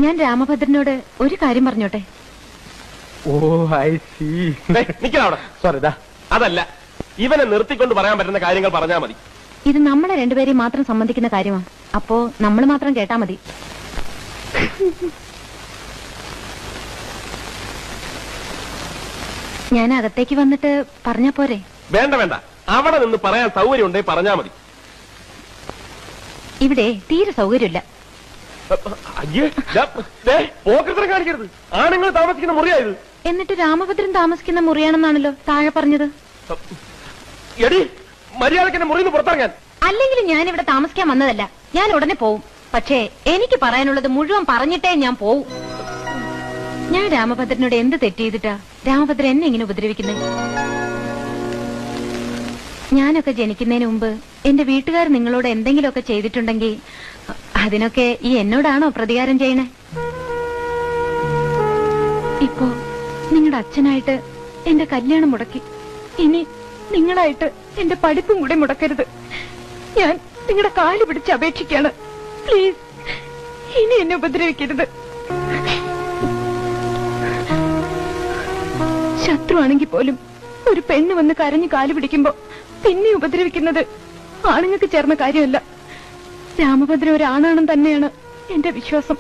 ഞാൻ രാമഭദ്രനോട് ഒരു കാര്യം പറഞ്ഞോട്ടെ? ഓ ഐ സീ. നിക്കവിടെ. സോറി ദാ. അതല്ല, ഇവനെ നിർത്തിക്കൊണ്ട് പറയാൻ പറ്റുന്ന കാര്യങ്ങൾ പറഞ്ഞാൽ മതി. ഇത് നമ്മളെ രണ്ടുപേരെയും മാത്രം സംബന്ധിക്കുന്ന കാര്യമാണ്. അപ്പോ നമ്മൾ മാത്രം കേട്ടാ മതി. ഞാൻ അകത്തേക്ക് വന്നിട്ട് പറഞ്ഞാ പോരെ? വേണ്ട വേണ്ട, അവിടെ നിന്ന് പറയാൻ സൗകര്യം ഉണ്ടെങ്കിൽ പറഞ്ഞാൽ മതി. ഇവിടെ തീരെ സൗകര്യമില്ല. അയ്യേ, പോക്കൃതം കാണിക്കരുത്. ആണുങ്ങൾ താമസിക്കുന്ന മുറിയായത്. എന്നിട്ട് രാമഭദ്രൻ താമസിക്കുന്ന മുറിയാണെന്നാണല്ലോ താഴെ പറഞ്ഞത്. എടി, മര്യാദക്ക് എന്നെ മുറിയിൽ നിന്ന് പുറത്തിറങ്ങാൻ. അല്ലെങ്കിലും ഞാൻ ഇവിടെ താമസിക്കാൻ വന്നതല്ല. ഞാൻ ഉടനെ പോവും. പക്ഷേ എനിക്ക് പറയാനുള്ളത് മുഴുവൻ പറഞ്ഞിട്ടേ ഞാൻ പോവും. ഞാൻ രാമഭദ്രനോട് എന്ത് തെറ്റ് ചെയ്തിട്ടാ രാമഭദ്രൻ എന്നെ ഇങ്ങനെ ഉപദ്രവിക്കുന്നത്? ഞാനൊക്കെ ജനിക്കുന്നതിന് മുമ്പ് എന്റെ വീട്ടുകാർ നിങ്ങളോട് എന്തെങ്കിലുമൊക്കെ ചെയ്തിട്ടുണ്ടെങ്കിൽ അതിനൊക്കെ ഈ എന്നോടാണോ പ്രതികാരം ചെയ്യണേ? ഇപ്പോ നിങ്ങളുടെ അച്ഛനായിട്ട് എന്റെ കല്യാണം മുടക്കി. ഇനി നിങ്ങളായിട്ട് എന്റെ പഠിപ്പും കൂടെ മുടക്കരുത്. ഞാൻ നിങ്ങളുടെ കാല് പിടിച്ച് അപേക്ഷിക്കാണ്. പ്ലീസ്, ഇനി എന്നെ ഉപദ്രവിക്കരുത്. ശത്രുവാണെങ്കിൽ പോലും ഒരു പെണ്ണ് വന്ന് കരഞ്ഞു കാല് പിടിക്കുമ്പോ പിന്നെ ഉപദ്രവിക്കുന്നത് ആണുങ്ങൾക്ക് ചേർന്ന കാര്യമല്ല. രാമഭദ്രൻ ഒരാണാണെന്ന് തന്നെയാണ് എന്റെ വിശ്വാസം.